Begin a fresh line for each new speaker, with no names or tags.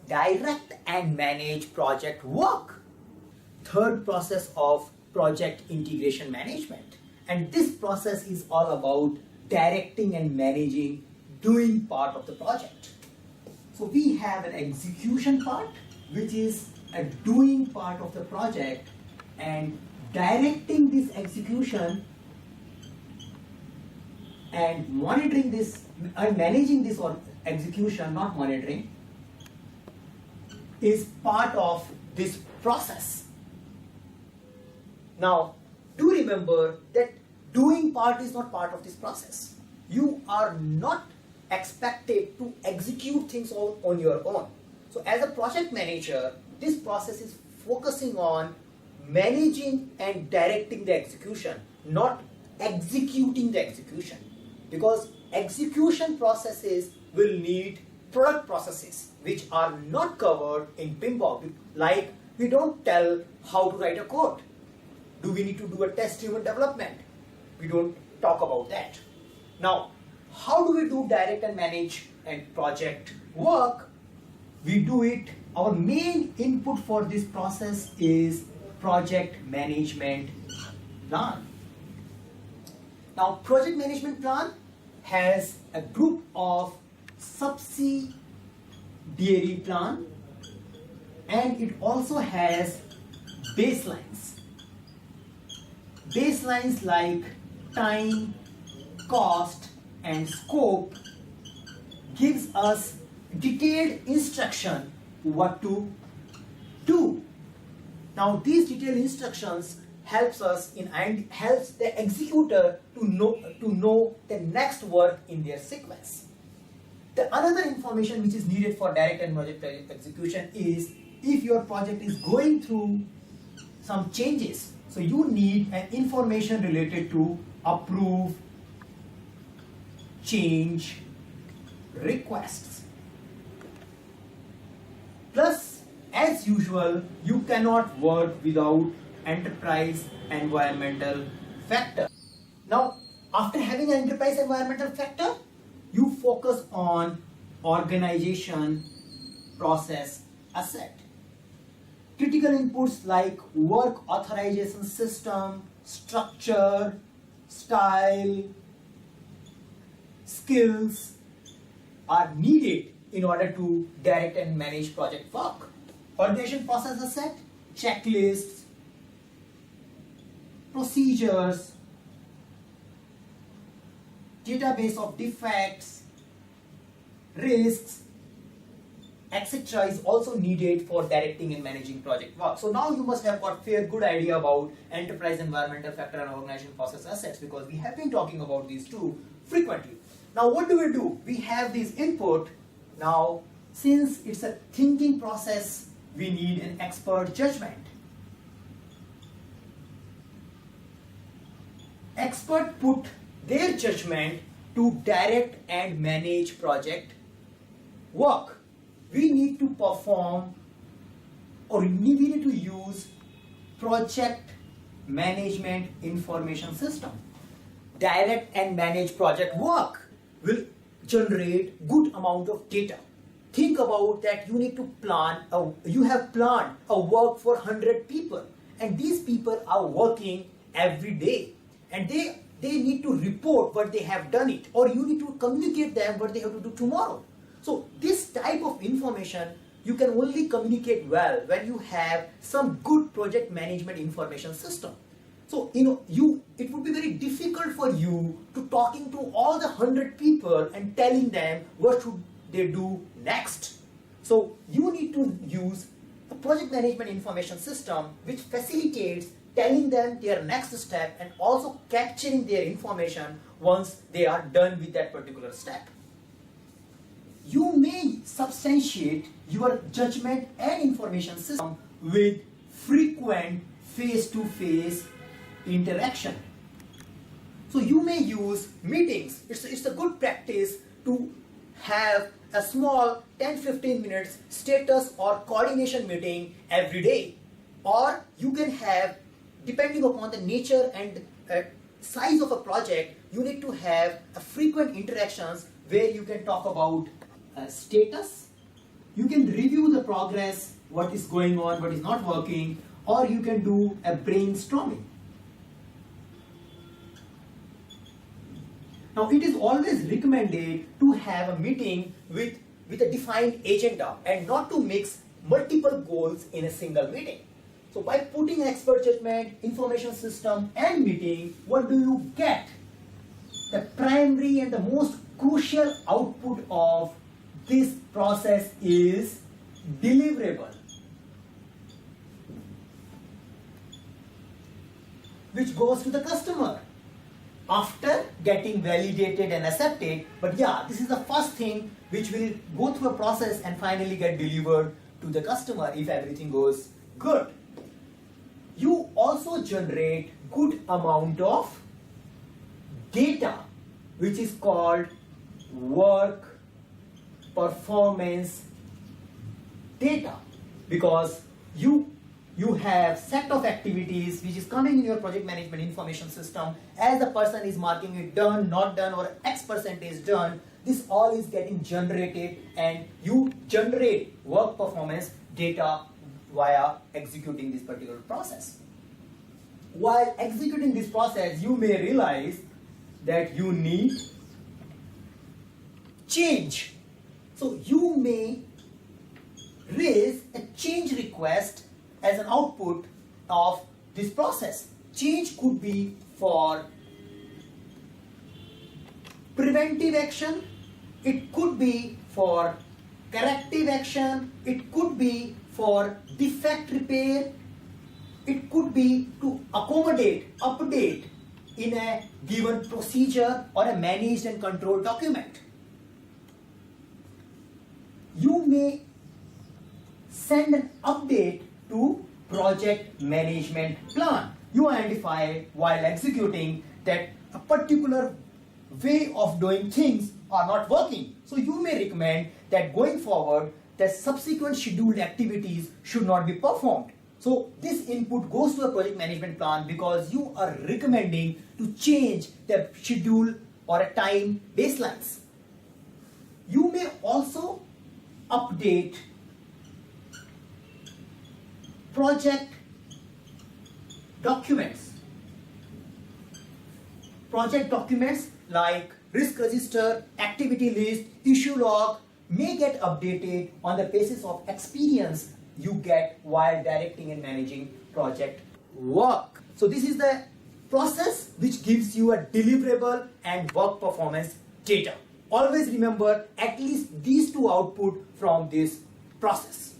direct and manage project work. Third process of project integration management. And this process is all about directing and managing doing part of the project. So we have an execution part, which is a doing part of the project, and directing this execution and monitoring this and managing this or execution, not monitoring, is part of this process. Now, do remember that doing part is not part of this process. You are not expected to execute things on your own. So as a project manager, this process is focusing on managing and directing the execution, not executing the execution. Because execution processes will need product processes which are not covered in PMBOK. Like, we don't tell how to write a code. Do we need to do a test-driven development? We don't talk about that. Now, how do we do direct and manage and project work? We do it, our main input for this process is project management plan. Now, project management plan has a group of subsidiary plan, and it also has baselines. Baselines like time, cost, and scope gives us detailed instruction what to do. Now, these detailed instructions helps us in and helps the executor to know the next work in their sequence. The another information which is needed for direct and project execution is if your project is going through some changes. So you need an information related to approve, change, requests. Plus, as usual, you cannot work without enterprise environmental factor. Now, after having an enterprise environmental factor, you focus on organization, process, asset. Critical inputs like work authorization system, structure, style, skills are needed in order to direct and manage project work. Organization process asset, checklists, procedures, database of defects, risks, etc. is also needed for directing and managing project work. So now you must have got fair good idea about enterprise environmental factor and organization process assets, because we have been talking about these two frequently. Now what do? We have this input. Now, since it's a thinking process, we need an expert judgment. Expert put their judgment to direct and manage project work. We need to perform or we need to use project management information system. Direct and manage project work will generate good amount of data. Think about that. You need to plan, you have planned a work for 100 people, and these people are working every day, and they need to report what they have done it, or you need to communicate them what they have to do tomorrow. So this type of information you can only communicate well when you have some good project management information system. So it would be very difficult for you to talking to all the 100 people and telling them what should they do next. So you need to use a project management information system which facilitates telling them their next step and also capturing their information once they are done with that particular step. You may substantiate your judgment and information system with frequent face-to-face interaction. So you may use meetings. It's a good practice to have a small 10-15 minutes status or coordination meeting every day. Or you can have, depending upon the nature and size of a project, you need to have frequent interactions where you can talk about status, You can review the progress, what is going on, what is not working, or you can do a brainstorming. Now, it is always recommended to have a meeting with a defined agenda and not to mix multiple goals in a single meeting. So by putting expert judgment, information system and meeting, what do you get? The primary and the most crucial output of this process is deliverable, which goes to the customer after getting validated and accepted. But yeah, this is the first thing which will go through a process and finally get delivered to the customer if everything goes good. You also generate good amount of data, which is called work performance data, because you have set of activities which is coming in your project management information system. As the person is marking it done, not done, or X percentage done, this all is getting generated, and you generate work performance data via executing this particular process. While executing this process, you may realize that you need change. So you may raise a change request as an output of this process. Change could be for preventive action, it could be for corrective action, it could be for defect repair, it could be to accommodate, update in a given procedure or a managed and controlled document. You may send an update to project management plan. You identify while executing that a particular way of doing things are not working. So you may recommend that going forward, the subsequent scheduled activities should not be performed. So this input goes to a project management plan because you are recommending to change the schedule or a time baselines. You may also update project documents. Project documents like risk register, activity list, issue log may get updated on the basis of experience you get while directing and managing project work. So this is the process which gives you a deliverable and work performance data. Always remember at least these two output from this process.